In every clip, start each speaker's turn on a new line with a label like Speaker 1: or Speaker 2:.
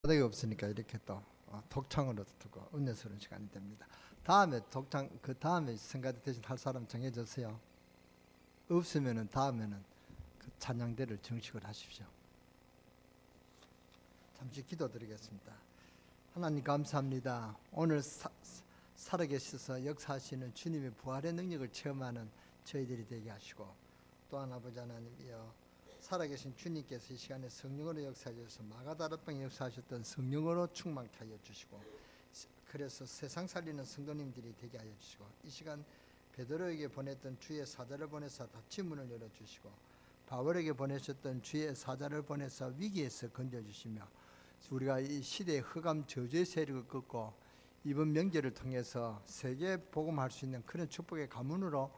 Speaker 1: 바닥이 없으니까 이렇게 또 독창으로 듣고 은혜스러운 시간이 됩니다. 다음에 독창 그 다음에 성가대 대신 할 사람 정해졌어요. 없으면은 다음에는 그 찬양대를 정식을 하십시오. 잠시 기도드리겠습니다. 하나님 감사합니다. 오늘 살아계셔서 역사하시는 주님의 부활의 능력을 체험하는 저희들이 되게 하시고, 또한 아버지 하나님이여 살아계신 주님께서 이 시간에 성령으로 역사하셔서 마가다락방에 역사하셨던 성령으로 충만케 하여 주시고, 그래서 세상 살리는 성도님들이 되게 하여 주시고, 이 시간 베드로에게 보냈던 주의 사자를 보내사 닫힌 문을 열어주시고, 바울에게 보내셨던 주의 사자를 보내사 위기에서 건져주시며, 우리가 이 시대의 흑암 저주의 세력을 꺾고 이번 명절을 통해서 세계 복음할 수 있는 그런 축복의 가문으로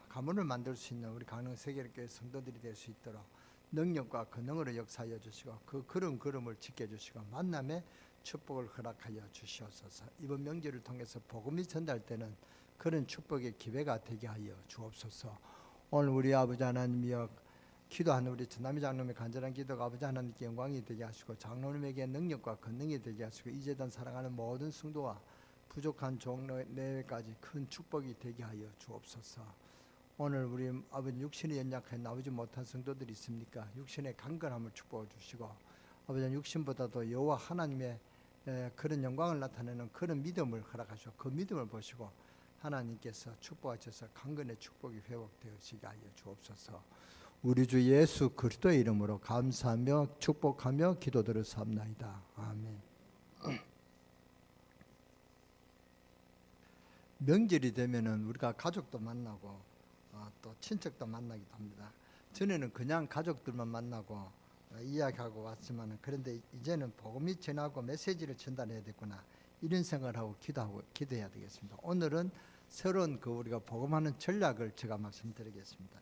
Speaker 1: 가문을 만들 수 있는 우리 강릉 세계교회 성도들이 될 수 있도록 능력과 권능으로 역사하여 주시고, 그 걸음을 지켜주시고 만남의 축복을 허락하여 주시옵소서. 이번 명절을 통해서 복음이 전달되는 그런 축복의 기회가 되게 하여 주옵소서. 오늘 우리 아버지 하나님이여 기도하는 우리 전남희 장로님의 간절한 기도가 아버지 하나님께 영광이 되게 하시고, 장로님에게 능력과 권능이 되게 하시고, 이 재단 사랑하는 모든 성도와 부족한 종로 내외까지 큰 축복이 되게 하여 주옵소서. 오늘 우리 아버지 육신이 연약해 나오지 못한 성도들이 있습니까? 육신의 강건함을 축복해 주시고, 아버지 육신보다도 여호와 하나님의 그런 영광을 나타내는 그런 믿음을 허락하시고, 그 믿음을 보시고 하나님께서 축복하셔서 강건의 축복이 회복되어지게 하여 주옵소서. 우리 주 예수 그리스도의 이름으로 감사하며 축복하며 기도드렸사옵나이다. 아멘. 명절이 되면은 우리가 가족도 만나고 또 친척도 만나기도 합니다. 전에는 그냥 가족들만 만나고 이야기하고 왔지만, 그런데 이제는 복음이 전하고 메시지를 전달해야 되구나, 이런 생각을 하고 기도해야 되겠습니다. 오늘은 새로운 우리가 복음하는 전략을 제가 말씀드리겠습니다.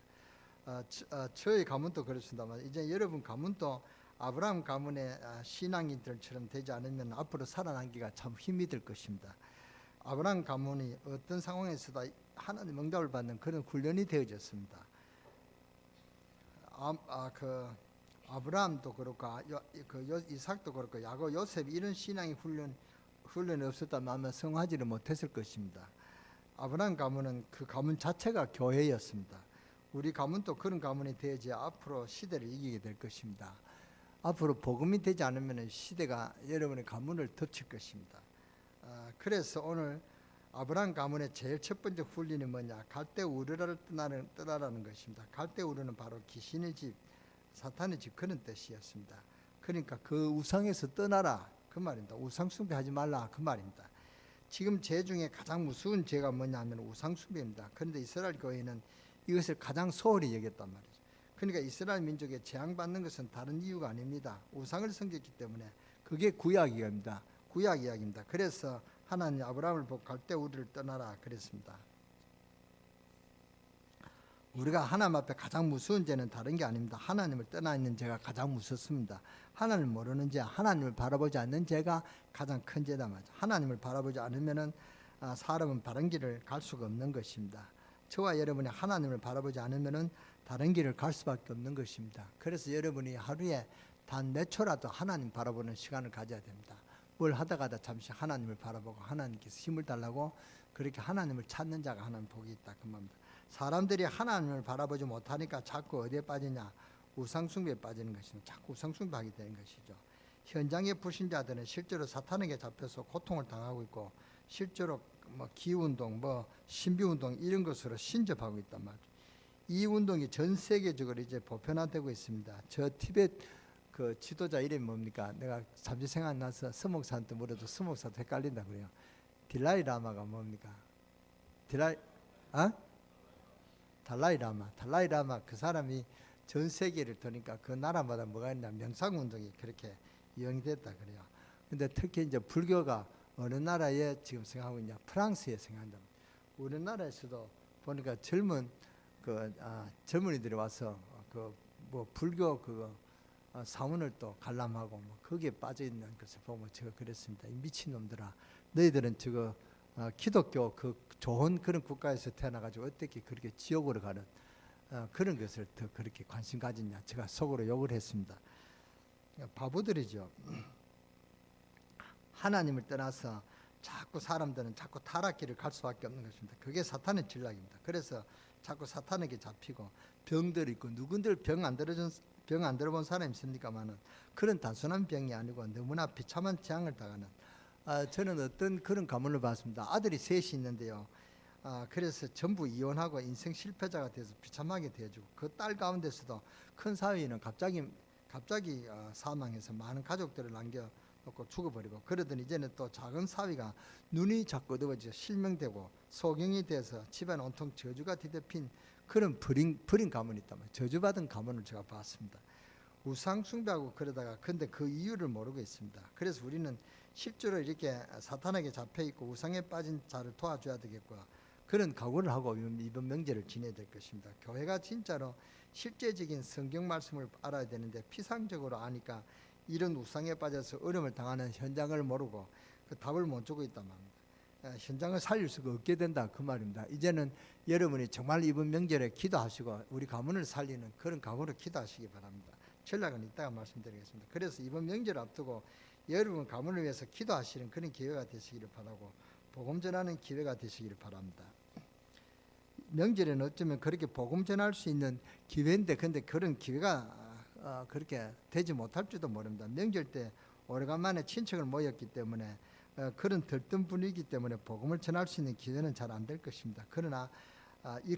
Speaker 1: 저희 가문도 그렇습니다만, 이제 여러분 가문도 아브라함 가문의 신앙인들처럼 되지 않으면 앞으로 살아남기가 참 힘이 들 것입니다. 아브라함 가문이 어떤 상황에서도 하나님 응답을 받는 그런 훈련이 되어졌습니다. 아브라함도 그렇고 이삭도 그렇고 야곱, 요셉, 이런 신앙의 훈련이 없었다면 아마 성하지를 못했을 것입니다. 아브라함 가문은 그 가문 자체가 교회였습니다. 우리 가문도 그런 가문이 되어야 앞으로 시대를 이기게 될 것입니다. 앞으로 복음이 되지 않으면 시대가 여러분의 가문을 덮칠 것입니다. 그래서 오늘 아브라함 가문의 제일 첫 번째 훈련이 뭐냐? 갈대 우르를 떠나라는 것입니다. 갈대 우르는 바로 귀신의 집, 사탄의 집, 그런 뜻이었습니다. 그러니까 그 우상에서 떠나라, 그 말입니다. 우상 숭배하지 말라, 그 말입니다. 지금 죄 중에 가장 무서운 죄가 뭐냐면 우상 숭배입니다. 그런데 이스라엘 교회는 이것을 가장 소홀히 여겼단 말이죠. 그러니까 이스라엘 민족에 재앙받는 것은 다른 이유가 아닙니다. 우상을 섬겼기 때문에. 그게 구약 이야기입니다. 그래서 하나님 아브라함을 보고 갈대 우르를 떠나라 그랬습니다. 우리가 하나님 앞에 가장 무서운 죄는 다른 게 아닙니다. 하나님을 떠나 있는 죄가 가장 무섭습니다. 하나님을 모르는 죄, 하나님을 바라보지 않는 죄가 가장 큰 죄다 말이죠. 하나님을 바라보지 않으면은 사람은 바른 길을 갈 수가 없는 것입니다. 저와 여러분이 하나님을 바라보지 않으면은 다른 길을 갈 수밖에 없는 것입니다. 그래서 여러분이 하루에 단 몇 초라도 하나님 바라보는 시간을 가져야 됩니다. 뭘 하다가다 잠시 하나님을 바라보고 하나님께서 힘을 달라고 그렇게 하나님을 찾는 자가 하나님 복이 있다, 그 말입니다. 사람들이 하나님을 바라보지 못하니까 자꾸 어디에 빠지냐? 우상숭배에 빠지는 것입니다. 자꾸 우상숭배하게 되는 것이죠. 현장의 불신자들은 실제로 사탄에게 잡혀서 고통을 당하고 있고, 실제로 기운동, 신비운동 이런 것으로 신접하고 있단 말이죠. 이 운동이 전 세계적으로 이제 보편화되고 있습니다. 저 티벳 그 지도자 이름이 뭡니까? 내가 잠시 생각나서 스목사한테 물어도 스목사도 헷갈린다 그래요. 딜라이 라마가 뭡니까? 달라이 라마, 그 사람이 전 세계를 도니까 그 나라마다 뭐가 있냐, 명상운동이 그렇게 이용이 됐다 그래요. 근데 특히 이제 불교가 어느 나라에 지금 생각하고 있냐? 프랑스에 생각한다. 우리나라에서도 보니까 젊은이들이 와서 불교 사원을 또 관람하고 거기에 빠져 있는 것을 보면 제가 그랬습니다. 이 미친 놈들아, 너희들은 기독교 그 좋은 그런 국가에서 태어나가지고 어떻게 그렇게 지옥으로 가는 그런 것을 더 그렇게 관심 가지냐, 제가 속으로 욕을 했습니다. 바보들이죠. 하나님을 떠나서 자꾸 사람들은 자꾸 타락길을 갈 수밖에 없는 것입니다. 그게 사탄의 전략입니다. 그래서 자꾸 사탄에게 잡히고 병들 있고 누군들 병 안 들어본 사람 있습니까만은 그런 단순한 병이 아니고 너무나 비참한 재앙을 당하는 저는 어떤 그런 가문을 봤습니다. 아들이 셋이 있는데요. 그래서 전부 이혼하고 인생 실패자가 돼서 비참하게 되어주고 그 딸 가운데서도 큰 사위는 갑자기 사망해서 많은 가족들을 남겨놓고 죽어버리고 그러더니 이제는 또 작은 사위가 눈이 자꾸 어두워져 실명되고 소경이 돼서 집안 온통 저주가 뒤덮인 그런 버린 가문이 있단 말이에요. 저주받은 가문을 제가 봤습니다. 우상 숭배하고 그러다가 근데 그 이유를 모르고 있습니다. 그래서 우리는 실제로 이렇게 사탄에게 잡혀있고 우상에 빠진 자를 도와줘야 되겠고요. 그런 각오를 하고 이번 명절을 지내야 될 것입니다. 교회가 진짜로 실제적인 성경 말씀을 알아야 되는데 피상적으로 아니까 이런 우상에 빠져서 어려움을 당하는 현장을 모르고 그 답을 못 주고 있단 말입니다. 현장을 살릴 수가 없게 된다 그 말입니다. 이제는 여러분이 정말 이번 명절에 기도하시고 우리 가문을 살리는 그런 각오로 기도하시기 바랍니다. 전략은 이따가 말씀드리겠습니다. 그래서 이번 명절 앞두고 여러분 가문을 위해서 기도하시는 그런 기회가 되시기를 바라고 복음 전하는 기회가 되시기를 바랍니다. 명절에는 어쩌면 그렇게 복음 전할 수 있는 기회인데 근데 그런 기회가 그렇게 되지 못할지도 모릅니다. 명절 때 오래간만에 친척을 모였기 때문에 그런 들뜬 분위기 때문에 복음을 전할 수 있는 기회는 잘 안 될 것입니다. 그러나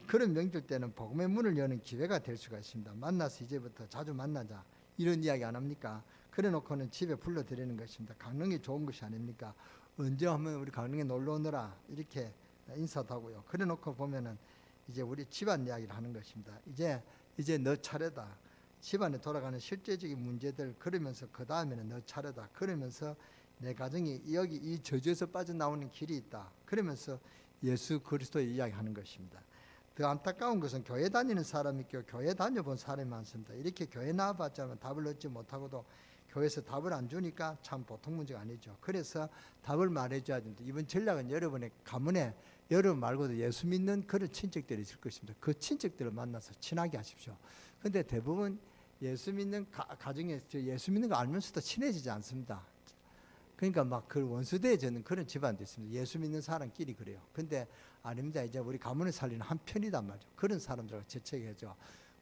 Speaker 1: 그런 명절 때는 복음의 문을 여는 기회가 될 수가 있습니다. 만나서 이제부터 자주 만나자 이런 이야기 안 합니까? 그래 놓고는 집에 불러드리는 것입니다. 강릉이 좋은 것이 아닙니까? 언제 하면 우리 강릉에 놀러 오너라 이렇게 인사도 하고요. 그래 놓고 보면은 이제 우리 집안 이야기를 하는 것입니다. 이제 너 차례다. 집안에 돌아가는 실제적인 문제들 그러면서 그 다음에는 너 차례다. 그러면서 내 가정이 여기 이 저주에서 빠져나오는 길이 있다. 그러면서 예수 그리스도의 이야기하는 것입니다. 더 안타까운 것은 교회 다니는 사람이 있고 교회 다녀본 사람이 많습니다. 이렇게 교회 나와봤자면 답을 얻지 못하고도 교회에서 답을 안 주니까 참 보통 문제가 아니죠. 그래서 답을 말해줘야 됩니다. 이번 전략은 여러분의 가문에 여러분 말고도 예수 믿는 그런 친척들이 있을 것입니다. 그 친척들을 만나서 친하게 하십시오. 근데 대부분 예수 믿는 가정에 예수 믿는 거 알면서도 친해지지 않습니다. 그러니까 막 그 원수대해지는 그런 집안도 있습니다. 예수 믿는 사람끼리 그래요. 근데 아닙니다. 이제 우리 가문을 살리는 한 편이단 말이죠. 그런 사람들과 재책해줘.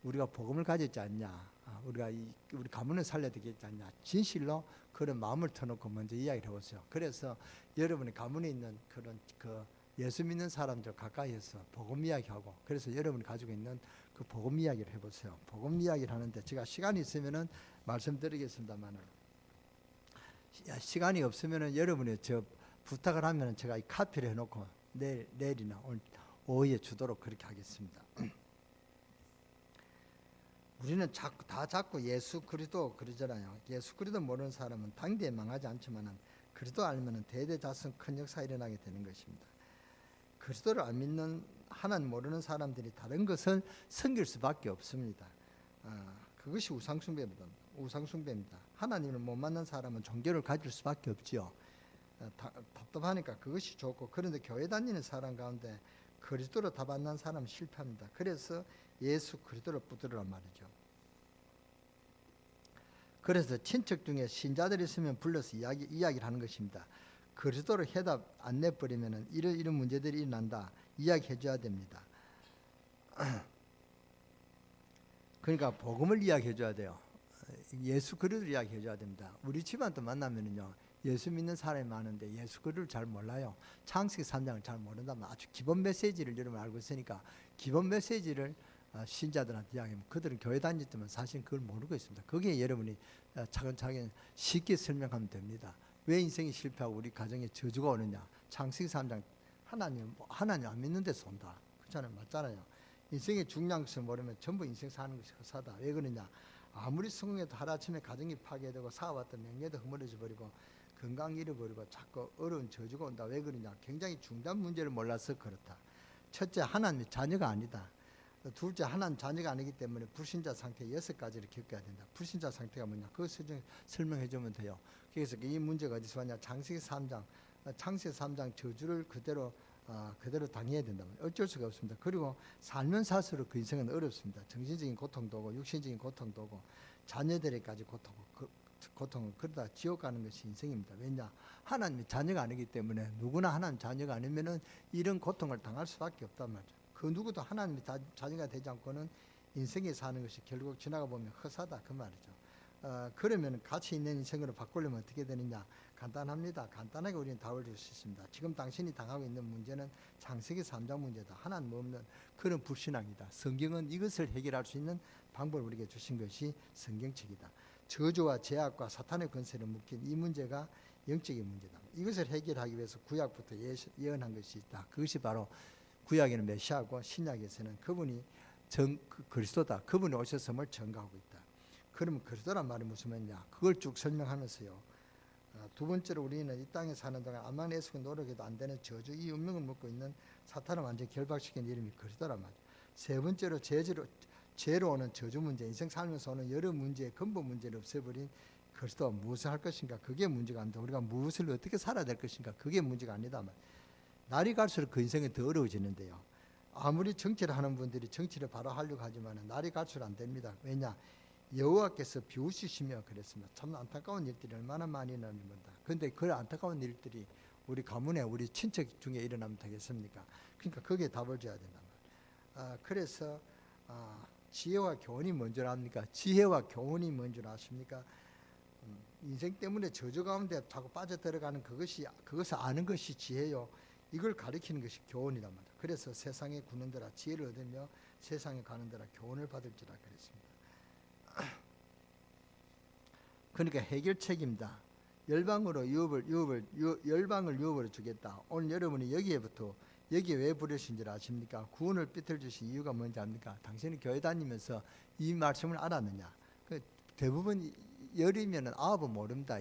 Speaker 1: 우리가 복음을 가졌지 않냐. 우리가 우리 가문을 살려야 되겠지 않냐. 진실로 그런 마음을 터놓고 먼저 이야기를 해보세요. 그래서 여러분의 가문에 있는 그런 예수 믿는 사람들 가까이에서 복음 이야기하고 그래서 여러분이 가지고 있는 그 복음 이야기를 해보세요. 복음 이야기를 하는데 제가 시간이 있으면은 말씀드리겠습니다만은 시간이 없으면은 여러분이 저 부탁을 하면은 제가 이 카피를 해놓고 내일이나 오늘 오후에 주도록 그렇게 하겠습니다. 우리는 자꾸 예수 그리스도 그러잖아요. 예수 그리스도 모르는 사람은 당대에 망하지 않지만은 그리스도 알면은 대대자손 큰 역사 일어나게 되는 것입니다. 그리스도를 안 믿는 하나님 모르는 사람들이 다른 것을 섬길 수밖에 없습니다. 그것이 우상숭배입니다. 하나님을 못 만난 사람은 종교를 가질 수밖에 없지요. 답답하니까 그것이 좋고 그런데 교회 다니는 사람 가운데 그리스도로 답 안 난 사람은 실패합니다. 그래서 예수 그리스도를 붙들으란 말이죠. 그래서 친척 중에 신자들이 있으면 불러서 이야기를 하는 것입니다. 그리스도로 해답 안 내버리면 이런 문제들이 일어난다. 이야기해 줘야 됩니다. 그러니까 복음을 이야기해 줘야 돼요. 예수 그리스도를 이야기해 줘야 됩니다. 우리 집안도 만나면은요. 예수 믿는 사람이 많은데 예수 그리스도를 잘 몰라요. 창세기 3장을 잘 모른다면 아주 기본 메시지를 여러분 알고 있으니까 기본 메시지를 신자들한테 이야기하면 그들은 교회 다니지만 사실 그걸 모르고 있습니다. 거기에 여러분이 차근차근 쉽게 설명하면 됩니다. 왜 인생이 실패하고 우리 가정에 저주가 오느냐. 창세기 3장 하나님 안 믿는 데서 온다. 그렇잖아요. 맞잖아요. 인생의 중요한 것을 모르면 전부 인생 사는 것이 헛사다. 왜 그러냐. 아무리 성공해도 하루아침에 가정이 파괴되고 쌓아왔던 명예도 허물어져 버리고 건강 잃어버리고 자꾸 어려운 저주가 온다. 왜 그러냐. 굉장히 중요한 문제를 몰라서 그렇다. 첫째, 하나님의 자녀가 아니다. 둘째, 하나님 자녀가 아니기 때문에 불신자 상태 6가지를 겪어야 된다. 불신자 상태가 뭐냐. 그것을 설명해 주면 돼요. 그래서 이 문제가 어디서 왔냐. 창세기 3장 저주를 그대로 당해야 된다면 어쩔 수가 없습니다. 그리고 살면 살수록 그 인생은 어렵습니다. 정신적인 고통도 오고 육신적인 고통도 오고 자녀들에게까지 고통 고통은 그러다 지옥 가는 것이 인생입니다. 왜냐? 하나님의 자녀가 아니기 때문에 누구나 하나님 자녀가 아니면은 이런 고통을 당할 수밖에 없단 말이죠. 그 누구도 하나님의 자녀가 되지 않고는 인생에 사는 것이 결국 지나가 보면 허사다 그 말이죠. 그러면 가치 있는 인생으로 바꾸려면 어떻게 되느냐? 간단합니다. 간단하게 우리는 답을 줄 수 있습니다. 지금 당신이 당하고 있는 문제는 창세기 3장 문제다. 하나님 없는 그런 불신앙이다. 성경은 이것을 해결할 수 있는 방법을 우리에게 주신 것이 성경책이다. 저주와 제약과 사탄의 권세를 묶인 이 문제가 영적인 문제다. 이것을 해결하기 위해서 구약부터 예언한 것이 있다. 그것이 바로 구약에는 메시아고 신약에서는 그분이 그리스도다. 그분이 오셨음을 증거하고 있다. 그러면 그리스도란 말이 무슨 말이냐? 그걸 쭉 설명하면서요. 두 번째로 우리는 이 땅에 사는 동안 암만 애쓰고 노력해도 안 되는 저주, 이 운명을 묶고 있는 사탄을 완전히 결박시킨 이름이 그리스도란 말이죠. 세 번째로 죄로 오는 저주 문제, 인생 살면서 오는 여러 문제의 근본 문제를 없애버린 그리스도가 무엇을 할 것인가? 그게 문제가 아니다. 우리가 무엇을 어떻게 살아야 될 것인가? 그게 문제가 아니다. 날이 갈수록 그 인생이 더 어려워지는데요. 아무리 정치를 하는 분들이 정치를 바로 하려고 하지만 날이 갈수록 안 됩니다. 왜냐? 여호와께서 비웃으시며 그랬습니다. 참 안타까운 일들이 얼마나 많이 일어납니다. 그런데 그 안타까운 일들이 우리 가문에 우리 친척 중에 일어나면 되겠습니까? 그러니까 거기에 답을 줘야 된단 말이에요. 그래서 지혜와 교훈이 뭔줄 압니까? 지혜와 교훈이 뭔줄 아십니까? 인생 때문에 저주 가운데 자꾸 빠져들어가는 그것을 아는 것이 지혜요. 이걸 가리키는 것이 교훈이란 말이에요. 그래서 세상에 구는 데라 지혜를 얻으며 세상에 가는 데라 교훈을 받을지라 그랬습니다. 그러니까 해결책입니다. 열방을 유업으로 주겠다. 오늘 여러분이 여기에 왜 부르신 줄 아십니까? 구원을 삐뚤주신 이유가 뭔지 압니까? 당신이 교회 다니면서 이 말씀을 알았느냐? 대부분 열이면은 아홉은 모릅니다.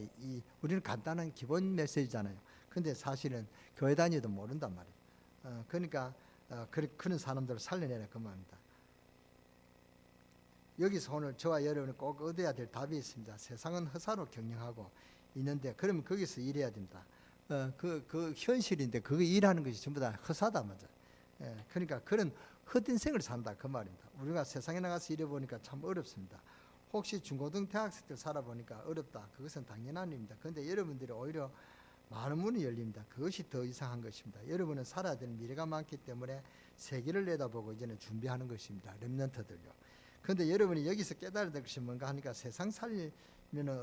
Speaker 1: 우리는 간단한 기본 메시지잖아요. 근데 사실은 교회 다니도 모른단 말이에요. 그러니까 그런 사람들을 살려내라 그 말입니다. 여기서 오늘 저와 여러분이 꼭 얻어야 될 답이 있습니다. 세상은 허사로 경영하고 있는데 그러면 거기서 일해야 됩니다. 그 현실인데 그거 일하는 것이 전부 다 허사다 맞아. 그러니까 그런 헛인생을 산다 그 말입니다. 우리가 세상에 나가서 일해보니까 참 어렵습니다. 혹시 중고등 대학생 때 살아보니까 어렵다. 그것은 당연한 일입니다. 그런데 여러분들이 오히려 많은 문이 열립니다. 그것이 더 이상한 것입니다. 여러분은 살아야 될 미래가 많기 때문에 세계를 내다보고 이제는 준비하는 것입니다. 렘넌트들요. 그런데 여러분이 여기서 깨달아야 될 것이 뭔가 하니까 세상 살면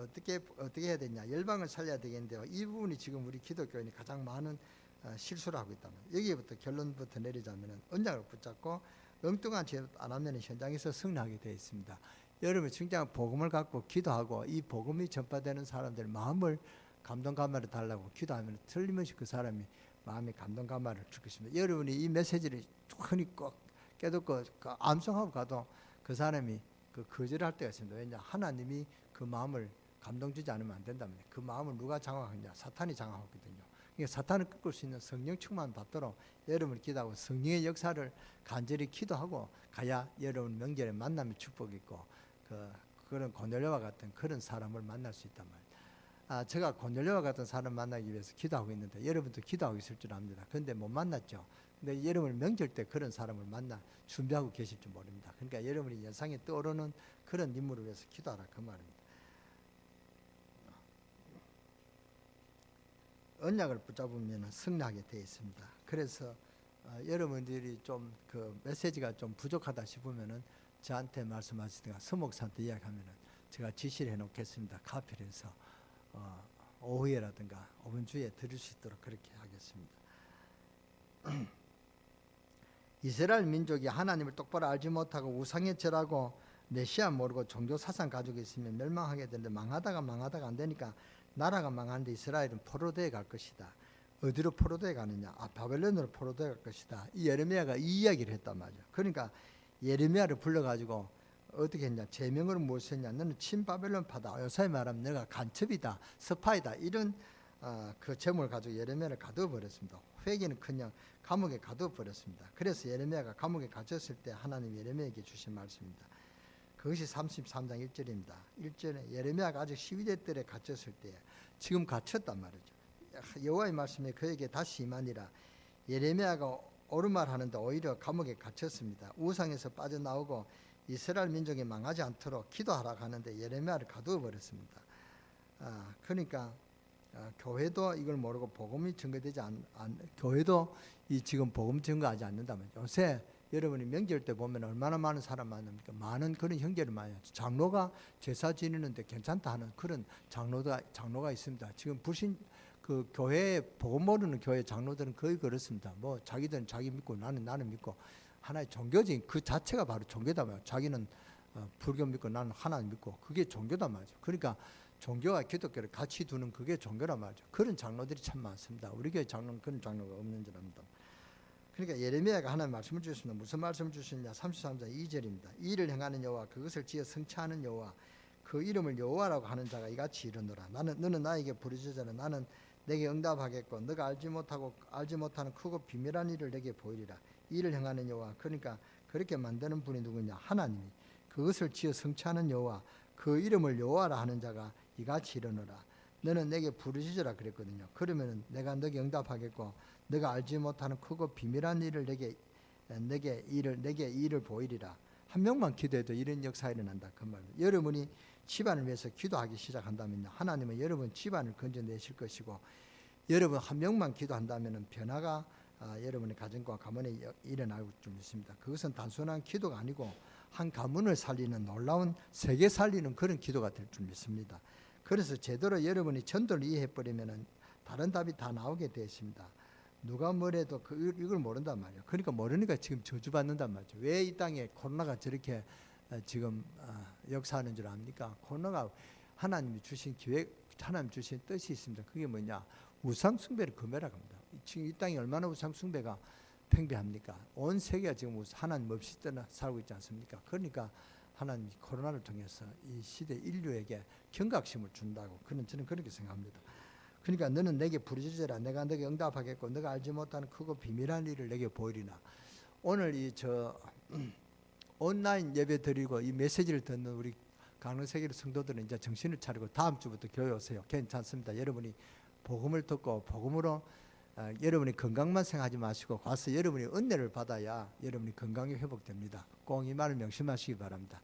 Speaker 1: 어떻게 해야 되냐? 열방을 살려야 되겠는데요. 이 부분이 지금 우리 기독교인이 가장 많은 실수를 하고 있다. 여기부터 결론부터 내리자면 언약을 붙잡고 엉뚱한 죄 안 하면 현장에서 승리하게 되어 있습니다. 여러분 진짜 복음을 갖고 기도하고 이 복음이 전파되는 사람들 마음을 감동 감화를 달라고 기도하면 틀림없이 그 사람이 마음에 감동 감화를 줄 것입니다. 여러분이 이 메시지를 흔히 꼭 깨닫고 암송하고 가도 그 사람이 거절할 때가 있습니다. 왜냐? 하나님이 그 마음을 감동 주지 않으면 안 된다면 그 마음을 누가 장악하느냐? 사탄이 장악하거든요. 그러니까 사탄을 꺾을 수 있는 성령 충만 받도록 여러분을 기도하고 성령의 역사를 간절히 기도하고 가야 여러분 명절에 만남의 축복이 있고 그런 고넬료와 같은 그런 사람을 만날 수 있단 말이에요. 제가 고넬료와 같은 사람을 만나기 위해서 기도하고 있는데 여러분도 기도하고 있을 줄 압니다. 그런데 못 만났죠. 근데 여러분 명절 때 그런 사람을 만나 준비하고 계실 줄 모릅니다. 그러니까 여러분이 연상에 떠오르는 그런 인물을 위해서 기도하라 그 말입니다. 언약을 붙잡으면 승리하게 되어 있습니다. 그래서 여러분들이 좀 그 메시지가 좀 부족하다 싶으면은 저한테 말씀하시든가 서목사한테 이야기하면은 제가 지시를 해놓겠습니다. 카피를 해서 오후에라든가 5분 주에 들을 수 있도록 그렇게 하겠습니다. 이스라엘 민족이 하나님을 똑바로 알지 못하고 우상에 절하고 메시아 모르고 종교 사상 가지고 있으면 멸망하게 되는데 망하다가 안 되니까 나라가 망하는데 이스라엘은 포로되어 갈 것이다. 어디로 포로되어 가느냐? 바벨론으로 포로되어 갈 것이다. 이 예레미야가 이 이야기를 했단 말이죠. 그러니까 예레미야를 불러가지고 어떻게 했냐? 제명으로 무엇을 했냐? 너는 친바벨론파다. 요사이 말하면 너가 간첩이다, 스파이다. 이런 그 제목을 가지고 예레미야를 가두어 버렸습니다. 회개는커녕 감옥에 가두어 버렸습니다. 그래서 예레미야가 감옥에 갇혔을 때 하나님 예레미야에게 주신 말씀입니다. 그것이 33장 1절입니다. 1절에 예레미야가 아직 시위대 뜰에 갇혔을 때 지금 갇혔단 말이죠. 여호와의 말씀에 그에게 다시 임하니라. 예레미야가 옳은 말 하는데 오히려 감옥에 갇혔습니다. 우상에서 빠져나오고 이스라엘 민족이 망하지 않도록 기도하라고 하는데 예레미야를 가두어 버렸습니다. 그러니까 교회도 이걸 모르고 복음이 증거되지 교회도 이 지금 복음 증거하지 않는다면 요새 여러분이 명절 때 보면 얼마나 많은 사람 많습니까? 많은 그런 형제를 많이 하죠. 장로가 제사 지내는데 괜찮다 하는 그런 장로가 있습니다. 지금 불신 그 교회 복음 모르는 교회 장로들은 거의 그렇습니다. 뭐 자기들은 자기 믿고 나는 믿고 하나의 종교적인 그 자체가 바로 교다 말이에요. 자기는 불교 믿고 나는 하나님 믿고 그게 종교다 말이죠. 그러니까 종교와 기독교를 같이 두는 그게 종교란 말이죠. 그런 장로들이 참 많습니다. 우리 교회 장로는 그런 장로가 없는 줄 압니다. 그러니까 예레미야가 하나님 말씀을 주셨습니다. 무슨 말씀을 주셨냐? 33장 2절입니다. 일을 행하는 여호와 그것을 지어 성취하는 여호와 그 이름을 여호와라고 하는 자가 이같이 이르노라. 너는 나에게 부르짖으라. 나는 내게 응답하겠고 너가 알지 못하는 크고 비밀한 일을 내게 보이리라. 일을 행하는 여호와, 그러니까 그렇게 만드는 분이 누구냐? 하나님이. 그것을 지어 성취하는 여호와 그 이름을 여호와라 하는 자가 이같이 이르노라. 너는 내게 부르짖으라 그랬거든요. 그러면 내가 너게 응답하겠고 너가 알지 못하는 크고 비밀한 일을 내게 일을 보이리라. 한 명만 기도해도 이런 역사가 일어난다 그 말입니다. 여러분이 집안을 위해서 기도하기 시작한다면 하나님은 여러분 집안을 건져내실 것이고, 여러분 한 명만 기도한다면 변화가 여러분의 가정과 가문에 일어날 줄 믿습니다. 그것은 단순한 기도가 아니고 한 가문을 살리는 놀라운 세계 살리는 그런 기도가 될 줄 믿습니다. 그래서 제대로 여러분이 전도를 이해해버리면 다른 답이 다 나오게 되어 있습니다. 누가 뭐래도 이걸 모른단 말이에요. 그러니까 모르니까 지금 저주받는단 말이죠. 왜 이 땅에 코로나가 저렇게 지금 역사하는 줄 압니까? 코로나가 하나님이 주신 기획, 하나님 주신 뜻이 있습니다. 그게 뭐냐? 우상 숭배를 금해라고 합니다. 지금 이 땅이 얼마나 우상 숭배가 팽배합니까? 온 세계가 지금 하나님 없이 떠나 살고 있지 않습니까? 그러니까 하나님이 코로나를 통해서 이 시대 인류에게 경각심을 준다고 저는 그렇게 생각합니다. 그러니까 너는 내게 부르짖으라. 내가 너게 응답하겠고 너가 알지 못하는 크고 비밀한 일을 내게 보이리나. 오늘 온라인 예배 드리고 이 메시지를 듣는 우리 강릉세계 성도들은 이제 정신을 차리고 다음 주부터 교회 오세요. 괜찮습니다. 여러분이 복음을 듣고 복음으로 여러분이 건강만 생각하지 마시고 가서 여러분이 은혜를 받아야 여러분이 건강이 회복됩니다. 꼭 이 말을 명심하시기 바랍니다.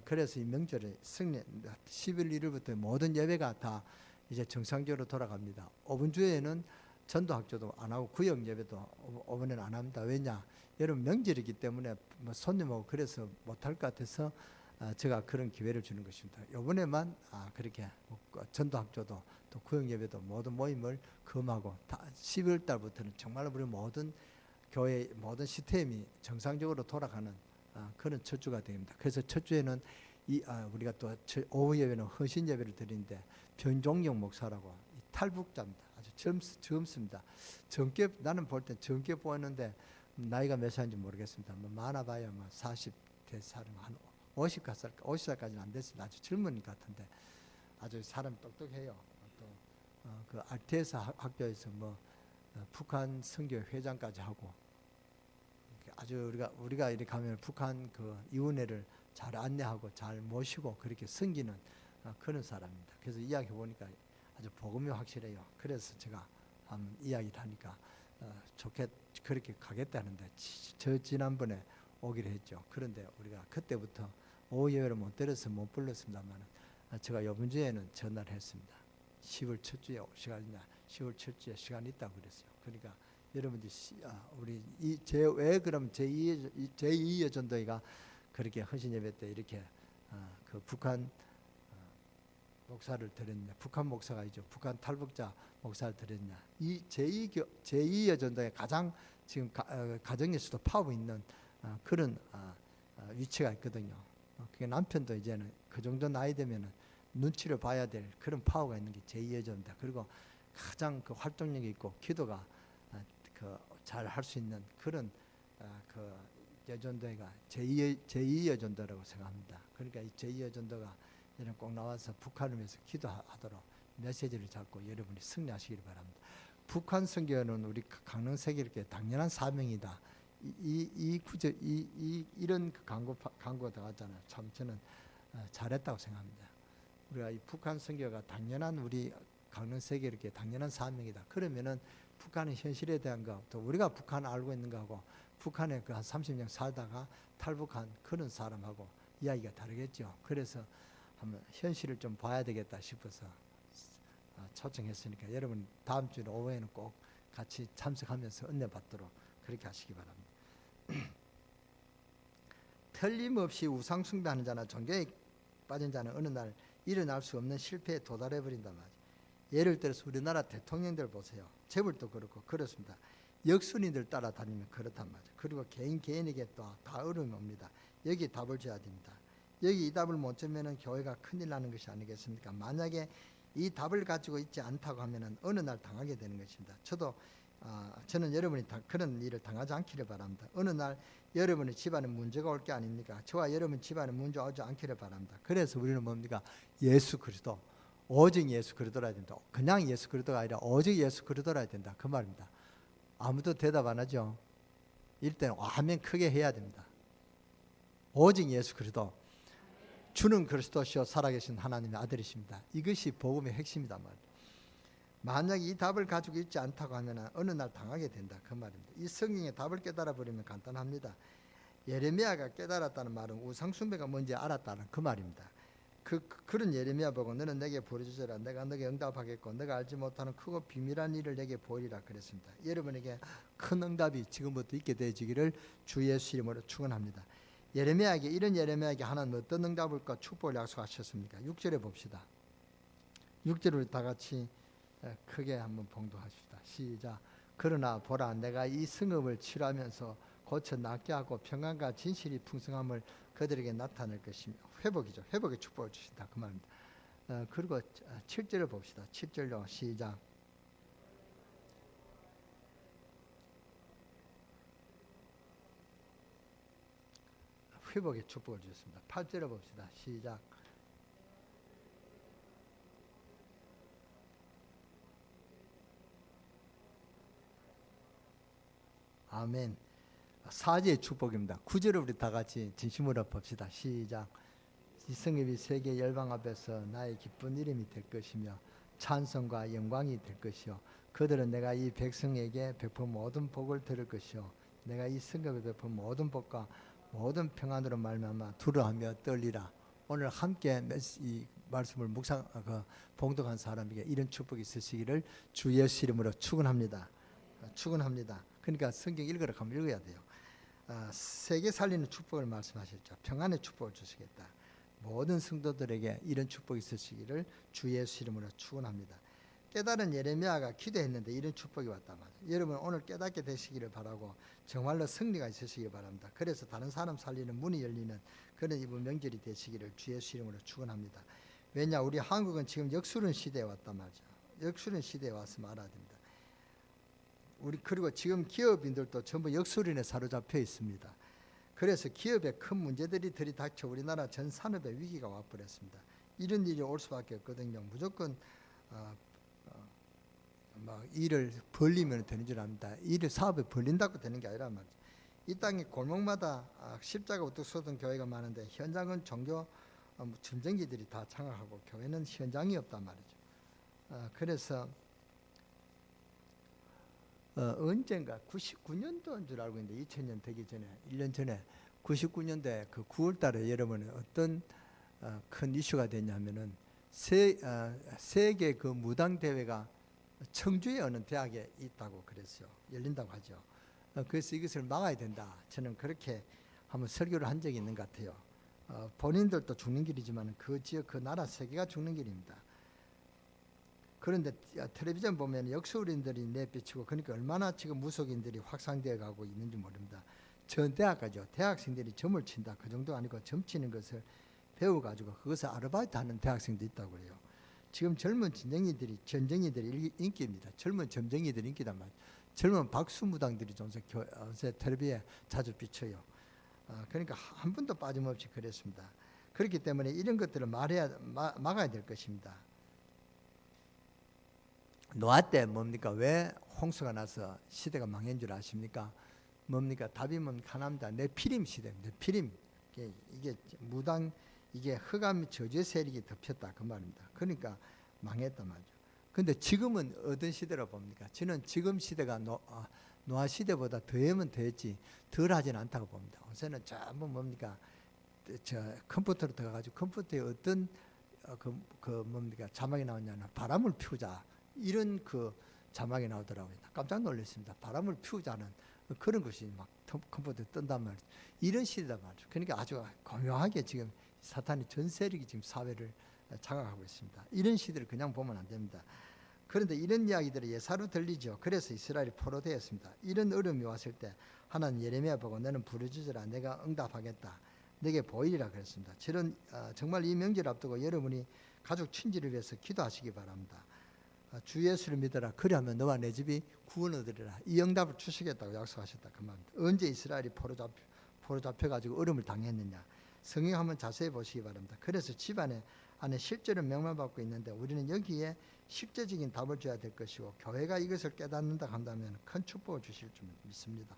Speaker 1: 그래서 이 명절에 10일 1일부터 모든 예배가 다 이제 정상적으로 돌아갑니다. 5분 주에는 전도학교도 안 하고 구역 예배도 5분에는 안 합니다. 왜냐? 여러분 명절이기 때문에 뭐 손님하고 그래서 못할 것 같아서 제가 그런 기회를 주는 것입니다. 이번에만 그렇게 전도학교도 또 구역 예배도 모든 모임을 금하고 12월 달부터는 정말 우리 모든 교회 모든 시스템이 정상적으로 돌아가는 그런 첫 주가 됩니다. 그래서 첫 주에는 우리가 또 오후 예배는 헌신 예배를 드리는데 변종영 목사라고 탈북자입니다. 아주 젊습니다. 나는 볼 때 젊게 보였는데 나이가 몇 살인지 모르겠습니다. 뭐 많아봐야 뭐 40대 사람 한 50살까지는 안 됐습니다. 아주 젊은 같은데 아주 사람 똑똑해요. 또 그 RTS 학교에서 뭐 북한 선교 회장까지 하고 아주 우리가 이렇게 가면 북한 그 이웃회를 잘 안내하고 잘 모시고 그렇게 섬기는 그런 사람입니다. 그래서 이야기 보니까 아주 복음이 확실해요. 그래서 제가 한번 이야기를 하니까 좋게 그렇게 가겠다는데 지난번에 오기로 했죠. 그런데 우리가 그때부터 오후 예배를 못 드려서 못 불렀습니다만 제가 이번 주에는 전화를 했습니다. 10월 첫 주에 시간이냐, 10월 첫 주에 시간이 있다고 그랬어요. 그러니까 여러분들이 우리 왜 그럼 제2의 전도회가 그렇게 헌신 예배 때 이렇게 그 북한 목사를 드렸냐, 북한 목사가 있죠. 북한 탈북자 목사를 드렸냐. 이 제2의 전도회 가장 지금 가정에서도 파워 있는 그런 위치가 있거든요. 그게 남편도 이제는 그 정도 나이 되면은 눈치를 봐야 될 그런 파워가 있는 게 제2의 전도다. 그리고 가장 그 활동력이 있고 기도가 잘 할 수 있는 그런 그 여전도회가 제2의 전도라고 생각합니다. 그러니까 이 제2의 전도가 이런 꼭 나와서 북한을 위해서 기도하도록 메시지를 잡고 여러분이 승리하시길 바랍니다. 북한 선교는 우리 강릉세계교회 당연한 사명이다. 이런 광고가 나왔잖아요. 참 저는 잘했다고 생각합니다. 우리가 이 북한 선교가 당연한 우리 강릉세계교회 당연한 사명이다. 그러면은 북한의 현실에 대한 거, 또 우리가 북한을 알고 있는 거하고 북한에 그 한 30년 살다가 탈북한 그런 사람하고 이야기가 다르겠죠. 그래서 한번 현실을 좀 봐야 되겠다 싶어서 초청했으니까 여러분 다음 주 오후에는 꼭 같이 참석하면서 은혜 받도록 그렇게 하시기 바랍니다. 틀림없이 우상 숭배하는 자나 종교에 빠진 자는 어느 날 일어날 수 없는 실패에 도달해 버린단 말이에요. 예를 들어서 우리나라 대통령들 보세요. 재벌도 그렇고 그렇습니다. 역순위들 따라다니면 그렇단 말이에요. 그리고 개인에게 또 다 어려움이 옵니다. 여기 답을 줘야 됩니다. 여기 이 답을 못 주면은 교회가 큰일 나는 것이 아니겠습니까? 만약에 이 답을 가지고 있지 않다고 하면은 어느 날 당하게 되는 것입니다. 저는 여러분이 그런 일을 당하지 않기를 바랍니다. 어느 날 여러분의 집안에 문제가 올 게 아닙니까? 저와 여러분 집안에 문제 오지 않기를 바랍니다. 그래서 우리는 뭡니까? 예수 그리스도, 오직 예수 그리스도라 된다. 그냥 예수 그리스도가 아니라 오직 예수 그리스도라 된다. 그 말입니다. 아무도 대답 안 하죠. 일단 아멘 크게 해야 됩니다. 오직 예수 그리스도, 주는 그리스도시요 살아계신 하나님의 아들이십니다. 이것이 복음의 핵심이다 말이에요. 만약 이 답을 가지고 있지 않다고 하면 어느 날 당하게 된다 그 말입니다. 이 성경의 답을 깨달아 버리면 간단합니다. 예레미야가 깨달았다는 말은 우상 숭배가 뭔지 알았다는 그 말입니다. 그런 예레미야 보고 너는 내게 부르짖으라 내가 너에게 응답하겠고 너가 알지 못하는 크고 비밀한 일을 내게 보이리라 그랬습니다. 여러분에게 큰 응답이 지금부터 있게 되어지기를 주 예수 이름으로 축원합니다. 이런 예레미야에게 하나님 어떤 응답을까 축복을 약속하셨습니까? 6절에 봅시다. 6절을 다 같이 크게 한번 봉독하십시다. 시작. 그러나 보라 내가 이 성읍을 치료하면서 고쳐 낫게 하고 평안과 진실이 풍성함을 그들에게 나타낼 것이며 회복이죠. 회복의 축복을 주신다 그 말입니다. 그리고 7절을 봅시다. 7절로 시작. 회복의 축복을 주셨습니다. 8절을 봅시다. 시작. 아멘. 4제의 축복입니다. 9절을 우리 다 같이 진심으로 봅시다. 시작. 이 성읍이 세계 열방 앞에서 나의 기쁜 이름이 될 것이며 찬송과 영광이 될 것이요 그들은 내가 이 백성에게 베푼 모든 복을 들을 것이요 내가 이 성읍에 베푼 모든 복과 모든 평안으로 말미암아 두려워하며 떨리라. 오늘 함께 이 말씀을 봉독한 사람에게 이런 축복이 있으시기를 주 예수 이름으로 축원합니다. 축원합니다. 그러니까 성경 읽으라 하면 읽어야 돼요. 세계 살리는 축복을 말씀하셨죠. 평안의 축복을 주시겠다. 모든 성도들에게 이런 축복이 있으시기를 주 예수 이름으로 축원합니다. 깨달은 예레미야가 기도했는데 이런 축복이 왔단 말이에요. 여러분 오늘 깨닫게 되시기를 바라고 정말로 승리가 있으시기 바랍니다. 그래서 다른 사람 살리는 문이 열리는 그런 이번 명절이 되시기를 주 예수 이름으로 축원합니다. 왜냐 우리 한국은 지금 역수른 시대에 왔단 말이죠. 역수른 시대에 왔으면 알아야 됩니다. 그리고 지금 기업인들도 전부 역수린에 사로잡혀 있습니다. 그래서 기업에 큰 문제들이 들이닥쳐 우리나라 전 산업에 위기가 와버렸습니다. 이런 일이 올 수밖에 없거든요. 무조건 일을 벌리면 되는 줄 압니다. 일을 사업에 벌린다고 되는 게 아니란 말이죠. 이 땅에 골목마다 십자가 우뚝 솟은 교회가 많은데 현장은 종교 점쟁이들이 다 장악하고 교회는 현장이 없단 말이죠. 그래서 언젠가 99년도인 줄 알고 있는데 2000년 되기 전에 1년 전에 99년도에 그 9월 달에 여러분은 어떤 큰 이슈가 됐냐면은 세계 그 무당 대회가 청주에 어느 대학에 있다고 그랬어요. 열린다고 하죠. 그래서 이것을 막아야 된다. 저는 그렇게 한번 설교를 한 적이 있는 것 같아요. 본인들도 죽는 길이지만 그 지역 그 나라 세계가 죽는 길입니다. 그런데 텔레비전 보면 역수린들이 내비치고 그러니까 얼마나 지금 무속인들이 확산되어 가고 있는지 모릅니다. 전 대학까지요. 대학생들이 점을 친다. 그 정도 아니고 점 치는 것을 배워가지고 그것을 아르바이트 하는 대학생도 있다고 그래요. 지금 젊은 전쟁이들이 인기입니다. 젊은 점쟁이들이 인기단 말이에요. 젊은 박수무당들이 요새 텔레비에 자주 비쳐요. 그러니까 한 분도 빠짐없이 그랬습니다. 그렇기 때문에 이런 것들을 막아야 될 것입니다. 노아 때 뭡니까? 왜 홍수가 나서 시대가 망한 줄 아십니까? 뭡니까? 답이 하나입니다. 네피림 시대입니다. 네피림. 이게 무당, 이게 흑암 저주의 세력이 덮였다 그 말입니다. 그러니까 망했단 말이죠. 근데 지금은 어떤 시대로 봅니까? 저는 지금 시대가 노아 시대보다 더하면 더했지 덜 하진 않다고 봅니다. 요새는 전부 뭡니까? 컴퓨터로 들어가가지고 컴퓨터에 어떤 뭡니까 자막이 나왔냐면 바람을 피우자 이런 그 자막이 나오더라고요. 깜짝 놀랐습니다. 바람을 피우자는 그런 것이 막 컴퓨터에 뜬단 말이죠. 이런 시대다 말이죠. 그러니까 아주 교묘하게 지금 사탄이 전 세력이 지금 사회를 장악하고 있습니다. 이런 시대를 그냥 보면 안 됩니다. 그런데 이런 이야기들이 예사로 들리죠. 그래서 이스라엘이 포로되었습니다. 이런 어려움이 왔을 때 하나님 예레미야 보고 너는 부르짖으라 내가 응답하겠다. 내게 보이리라 그랬습니다. 정말 이 명절 앞두고 여러분이 가족 친지를 위해서 기도하시기 바랍니다. 주 예수를 믿어라. 그리하면 너와 내 집이 구원 얻으리라. 이 응답을 주시겠다고 약속하셨다 그 말입니다. 언제 이스라엘이 포로 잡혀가지고 어려움을 당했느냐. 성경 한번 자세히 보시기 바랍니다. 그래서 집안에 안에 실제로 명령받고 있는데 우리는 여기에 실제적인 답을 줘야 될 것이고 교회가 이것을 깨닫는다 한다면 큰 축복을 주실 줄 믿습니다.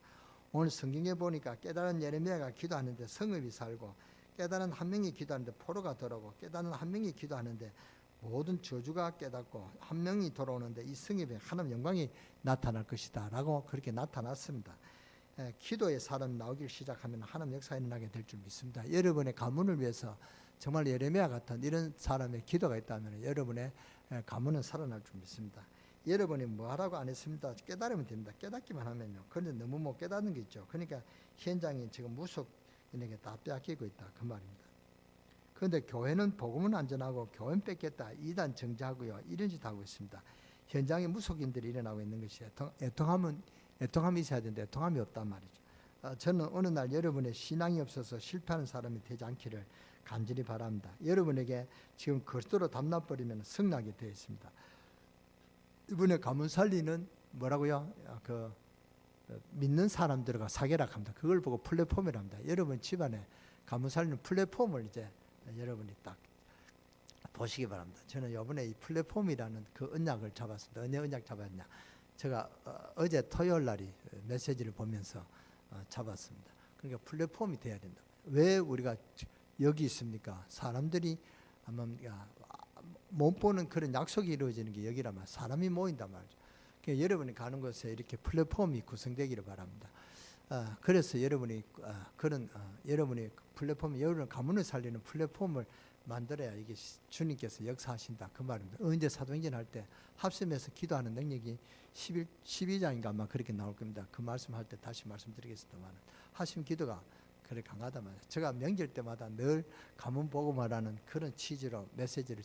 Speaker 1: 오늘 성경에 보니까 깨달은 예레미야가 기도하는데 성읍이 살고 깨달은 한 명이 기도하는데 포로가 돌아오고 깨달은 한 명이 기도하는데 모든 저주가 깨닫고 한 명이 돌아오는데 이 성읍에 하나님 영광이 나타날 것이다 라고 그렇게 나타났습니다. 기도의 사람이 나오길 시작하면 하나님 역사가 일어나게 될 줄 믿습니다. 여러분의 가문을 위해서 정말 예레미야 같은 이런 사람의 기도가 있다면 여러분의 가문은 살아날 줄 믿습니다. 여러분이 뭐 하라고 안 했습니다. 깨달으면 됩니다. 깨닫기만 하면요. 그런데 너무 못 깨닫는 게 있죠. 그러니까 현장이 지금 무속인에게 다 빼앗기고 있다 그 말입니다. 그런데 교회는 복음은 안전하고 교회는 뺏겠다 이단 정지하고요 이런 짓 하고 있습니다. 현장에 무속인들이 일어나고 있는 것이 애통함이 있어야 되는데 애통함이 없단 말이죠. 저는 어느 날 여러분의 신앙이 없어서 실패하는 사람이 되지 않기를 간절히 바랍니다. 여러분에게 지금 그리스도로 담나버리면 승낙이 되어 있습니다. 이번에 가문 살리는 뭐라고요? 믿는 사람들과 사계락합니다. 그걸 보고 플랫폼이랍니다. 여러분 집안에 가문 살리는 플랫폼을 이제 여러분이 딱 보시기 바랍니다. 저는 이번에 이 플랫폼이라는 그 언약을 잡았습니다. 어느 언약 잡았냐? 제가 어제 토요일 날이 메시지를 보면서 잡았습니다. 그러니까 플랫폼이 돼야 된다. 왜 우리가 여기 있습니까? 사람들이 못 보는 그런 약속이 이루어지는 게 여기라면 사람이 모인단 말이죠. 그러니까 여러분이 가는 곳에 이렇게 플랫폼이 구성되기를 바랍니다. 그래서 여러분이 여러분이 플랫폼, 여러분 가문을 살리는 플랫폼을 만들어야 이게 주님께서 역사하신다 그 말입니다. 언제 사도행전 할 때 합심해서 기도하는 능력이 12장인가 아마 그렇게 나올 겁니다. 그 말씀할 때 다시 말씀드리겠습니다만 합심 기도가 그래 강하단 말이에요. 제가 명절 때마다 늘 가문 복음화라는 그런 취지로 메시지를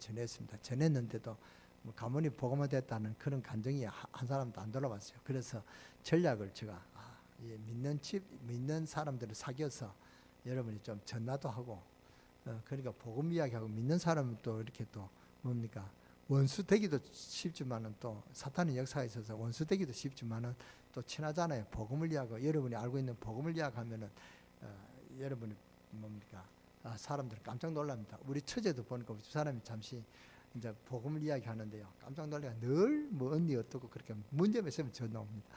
Speaker 1: 전했는데도 가문이 복음화 됐다는 그런 감정이 한 사람도 안 돌아왔어요. 그래서 전략을 제가 믿는 사람들을 사귀어서 여러분이 좀 전화도 하고 그러니까 복음 이야기하고 믿는 사람은 또 이렇게 또 뭡니까 원수 되기도 쉽지만은 또 사탄의 역사에 있어서 원수 되기도 쉽지만은 또 친하잖아요. 복음을 이야기하고 여러분이 알고 있는 복음을 이야기하면은 여러분이 뭡니까 사람들 깜짝 놀랍니다. 우리 처제도 보니까 우리 사람이 잠시 이제 복음을 이야기하는데요. 깜짝 놀래가 늘 뭐 언니 어떻고 그렇게 문제만 있으면 전화 옵니다.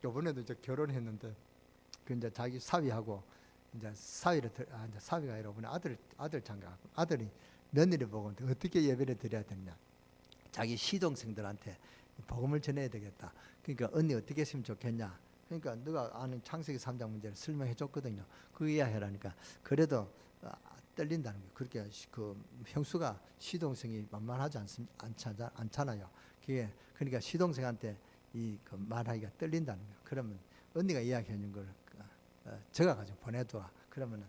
Speaker 1: 요번에도 이제 결혼했는데 그 이제 자기 사위하고 이제 이제 사위가 아니라 이번에 아들 장가 아들이 며느리 보고 어떻게 예배를 드려야 되냐. 자기 시동생들한테 복음을 전해야 되겠다. 그러니까 언니 어떻게 했으면 좋겠냐. 그러니까 너가 아는 창세기 3장 문제를 설명해 줬거든요. 그 이야기하라니까 그래도 떨린다는 거예요. 그렇게 그 형수가 시동생이 만만하지 않잖아요. 그게 그러니까 시동생한테 그 말하기가 떨린다는 거예요. 그러면 언니가 이야기해 준 걸 제가 가지고 보내둬. 그러면은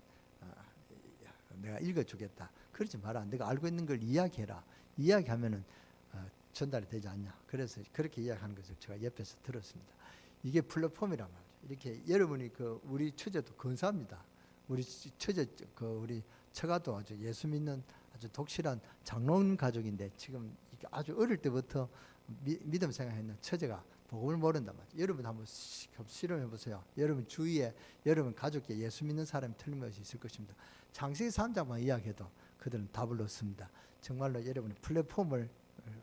Speaker 1: 내가 읽어주겠다. 그러지 마라. 내가 알고 있는 걸 이야기해라. 이야기하면은 전달이 되지 않냐. 그래서 그렇게 이야기하는 것을 제가 옆에서 들었습니다. 이게 플랫폼이란 말이에요. 이렇게 여러분이 우리 처제도 근사합니다. 우리 처제 우리 처가도 아주 예수 믿는 아주 독실한 장로님 가족인데 지금 아주 어릴 때부터 믿음 생활했는 처제가 복음을 모른단 말이에요. 여러분 한번 실험해 보세요. 여러분 주위에 여러분 가족에 예수 믿는 사람이 틀림없이 있을 것입니다. 창세기 3장만 이야기해도 그들은 답을 얻습니다. 정말로 여러분의 플랫폼을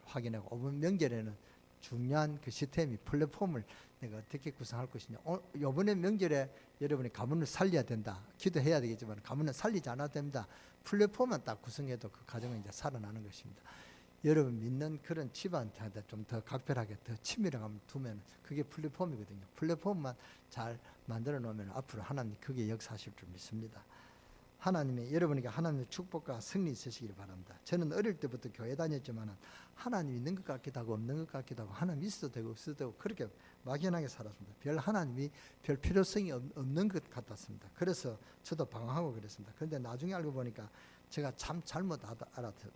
Speaker 1: 확인하고 이번 명절에는 중요한 그 시스템이 플랫폼을 내가 어떻게 구성할 것이냐. 이번에 명절에 여러분이 가문을 살려야 된다. 기도해야 되겠지만 가문을 살리지 않아도 됩니다. 플랫폼만 딱 구성해도 그 가정은 이제 살아나는 것입니다. 여러분 믿는 그런 집안한테 좀 더 각별하게 더 친밀함을 두면 그게 플랫폼이거든요. 플랫폼만 잘 만들어 놓으면 앞으로 하나님 크게 역사하실 줄 믿습니다. 하나님의 여러분에게 하나님의 축복과 승리 있으시기를 바랍니다. 저는 어릴 때부터 교회 다녔지만 하나님 있는 것 같기도 하고 없는 것 같기도 하고 하나님 있어도 되고 없어도 되고 그렇게 막연하게 살았습니다. 하나님이 별 필요성이 없는 것 같았습니다. 그래서 저도 방황하고 그랬습니다. 그런데 나중에 알고 보니까 제가 참 잘못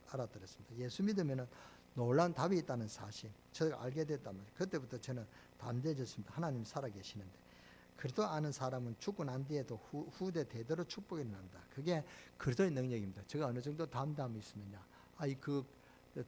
Speaker 1: 알아들었습니다. 예수 믿으면 놀라운 답이 있다는 사실 제가 알게 됐단 말이에요. 그때부터 저는 담대해졌습니다. 하나님 살아계시는데. 그리스도 아는 사람은 죽고 난 뒤에도 후대 대대로 축복이 일어난다. 그게 그리스도의 능력입니다. 제가 어느 정도 담담이 있으면요.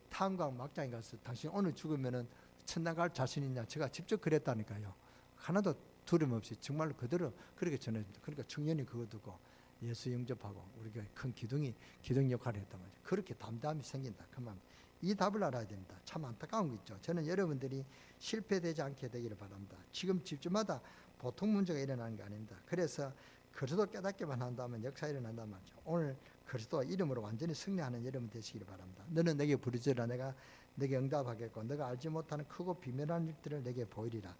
Speaker 1: 탐광 막장에 가서 당신 오늘 죽으면은 천당 갈 자신 있냐? 제가 직접 그랬다니까요. 하나도 두려움 없이 정말로 그대로 그렇게 전해줍니다. 그러니까 청년이 그거 두고 예수 영접하고 우리가 큰 기둥 역할을 했단 말이에요. 그렇게 담담이 생긴다. 그만 이 답을 알아야 됩니다. 참 안타까운 거 있죠. 저는 여러분들이 실패되지 않게 되기를 바랍니다. 지금 집집마다 보통 문제가 일어나는 게 아닙니다. 그래서 그리스도 깨닫기만 한다면 역사 일어난단 말이죠. 오늘 그리스도 이름으로 완전히 승리하는 여러분 되시기를 바랍니다. 너는 내게 부르짖으라 내가 내게 응답하겠고 너가 알지 못하는 크고 비밀한 일들을 내게 보이리라.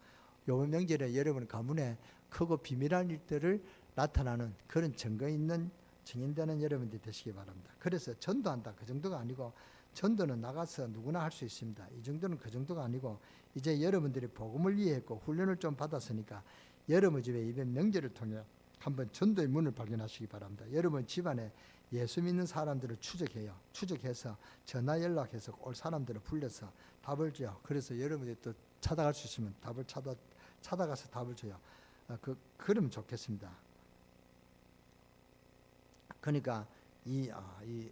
Speaker 1: 요번 명절에 여러분 가문에 크고 비밀한 일들을 나타나는 그런 증거 있는 증인되는 여러분들이 되시기 바랍니다. 그래서 전도한다 그 정도가 아니고 전도는 나가서 누구나 할 수 있습니다. 이 정도는 그 정도가 아니고 이제 여러분들이 복음을 이해했고 훈련을 좀 받았으니까 여러분 집에 이번 명절을 통해 한번 전도의 문을 발견하시기 바랍니다. 여러분 집안에 예수 믿는 사람들을 추적해요. 추적해서 전화 연락해서 올 사람들을 불러서 답을 줘요. 그래서 여러분들이 또 찾아갈 수 있으면 답을 찾아가서 답을 줘요. 그러면 좋겠습니다. 그러니까 이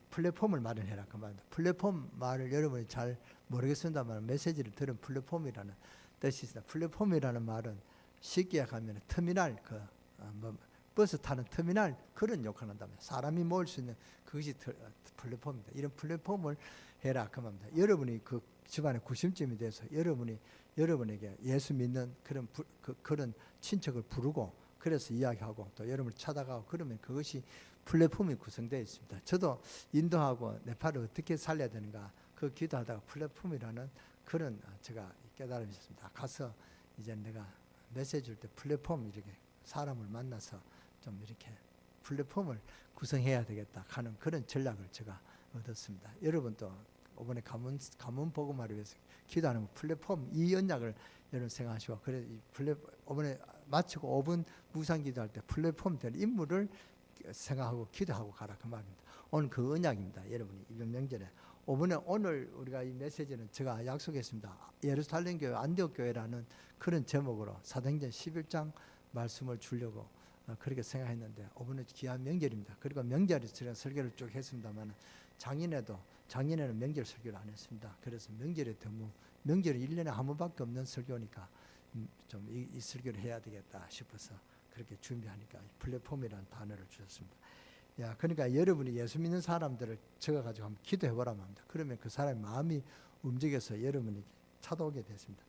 Speaker 1: 플랫폼을 마련해라 그 말입니다. 플랫폼 말을 여러분이 잘 모르겠습니다만 메시지를 들은 플랫폼이라는 뜻이 있습니다. 플랫폼이라는 말은 쉽게 하면 터미널 버스 타는 터미널 그런 역할을 한다면 사람이 모일 수 있는 그것이 플랫폼입니다. 이런 플랫폼을 해라 그 말입니다. 여러분이 그 집안의 구심점이 돼서 여러분에게 예수 믿는 그런 친척을 부르고 그래서 이야기하고 또 여러분을 찾아가고 그러면 그것이 플랫폼이 구성되어 있습니다. 저도 인도하고 네팔을 어떻게 살려야 되는가 그 기도하다가 플랫폼이라는 그런 제가 깨달음이 있었습니다. 가서 이제 내가 메시지 줄 때 플랫폼 이렇게 사람을 만나서 좀 이렇게 플랫폼을 구성해야 되겠다 하는 그런 전략을 제가 얻었습니다. 여러분도 이번에 가문 복음화를 위해서 기도하는 플랫폼 이 언약을 여러분 생각하시고 그래 이번에 마치고 5분 무상 기도할 때 플랫폼 될 인물을 생각하고 기도하고 가라 그 말입니다. 오늘 그 언약입니다. 여러분이 이번 명절에 오늘 우리가 이 메시지는 제가 약속했습니다. 예루살렘 교회 안디옥 교회라는 그런 제목으로 사도행전 11장 말씀을 주려고 그렇게 생각했는데 이번에 귀한 명절입니다. 그리고 명절에 제가 설교를 쭉 했습니다만 작년에는 명절 설교를 안 했습니다. 그래서 명절이 1년에 한 번밖에 없는 설교니까 좀 이 설교를 해야 되겠다 싶어서 그렇게 준비하니까 플랫폼이라는 단어를 주셨습니다. 그러니까 여러분이 예수 믿는 사람들을 적어가지고 한번 기도해보라고 합니다. 그러면 그 사람의 마음이 움직여서 여러분이 찾아오게 됐습니다.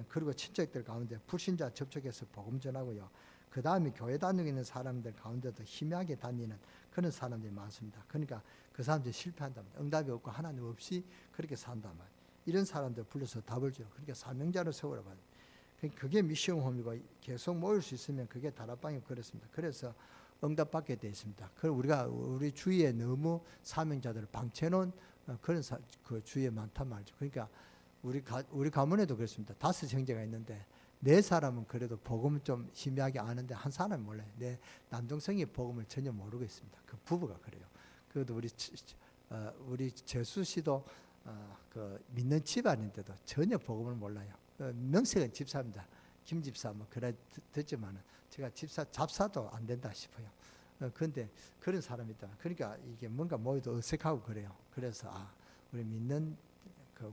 Speaker 1: 그리고 친척들 가운데 불신자 접촉해서 복음 전하고요. 그 다음에 교회 다니고 있는 사람들 가운데도 희미하게 다니는 그런 사람들이 많습니다. 그러니까 그 사람들이 실패한다면 응답이 없고 하나님 없이 그렇게 산다면 이런 사람들 불러서 답을 줘요. 그러니까 사명자를 세우라고 합니다. 그게 미션홈이고 계속 모일 수 있으면 그게 다락방이 그렇습니다. 그래서 응답받게 되어 있습니다. 우리 주위에 너무 사명자들을 방치해놓은 그런 그 주위에 많단 말이죠. 그러니까 우리 가문에도 그렇습니다. 5 형제가 있는데 4사람은 그래도 복음을 좀 희미하게 아는데 한 사람은 몰라요. 내 남동생이 복음을 전혀 모르고 있습니다. 그 부부가 그래요. 그래도 우리 재수 씨도 그 믿는 집안인데도 전혀 복음을 몰라요. 명색은 집사입니다. 김 집사 그래 듣지만은 제가 잡사도 안 된다 싶어요. 그런데 그런 사람이 있다. 그러니까 이게 뭔가 모여도 어색하고 그래요. 그래서 우리 믿는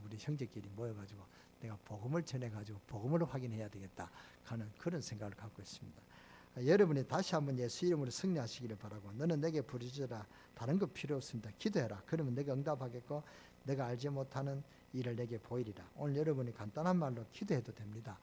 Speaker 1: 우리 형제끼리 모여가지고 내가 복음을 전해가지고 복음을 확인해야 되겠다 하는 그런 생각을 갖고 있습니다. 여러분이 다시 한번 예수 이름으로 승리하시기를 바라고 너는 내게 부르짖으라 다른 거 필요 없습니다. 기도해라. 그러면 내가 응답하겠고 내가 알지 못하는 일을 내게 보이리라. 오늘 여러분이 간단한 말로 기도해도 됩니다.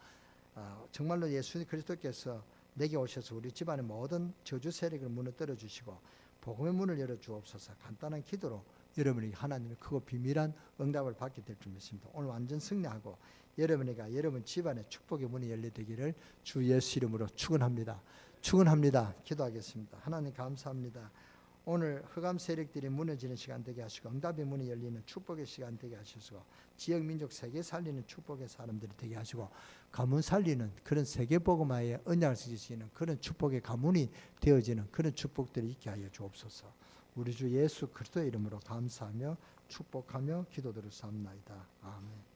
Speaker 1: 정말로 예수 그리스도께서 내게 오셔서 우리 집안의 모든 저주 세력을 무너뜨려 주시고 복음의 문을 열어 주옵소서. 간단한 기도로 여러분이 하나님의 크고 비밀한 응답을 받게 될 줄 믿습니다. 오늘 완전 승리하고 여러분 집안의 축복의 문이 열려되기를 주 예수 이름으로 축원합니다. 기도하겠습니다. 하나님 감사합니다. 오늘 흑암 세력들이 무너지는 시간 되게 하시고 응답의 문이 열리는 축복의 시간 되게 하시고 지역 민족 세계 살리는 축복의 사람들이 되게 하시고 가문 살리는 그런 세계복음화의 언약을 지시는 그런 축복의 가문이 되어지는 그런 축복들이 있게 하여 주옵소서. 우리 주 예수 그리스도의 이름으로 감사하며 축복하며 기도드릴 사옵나이다. 아멘.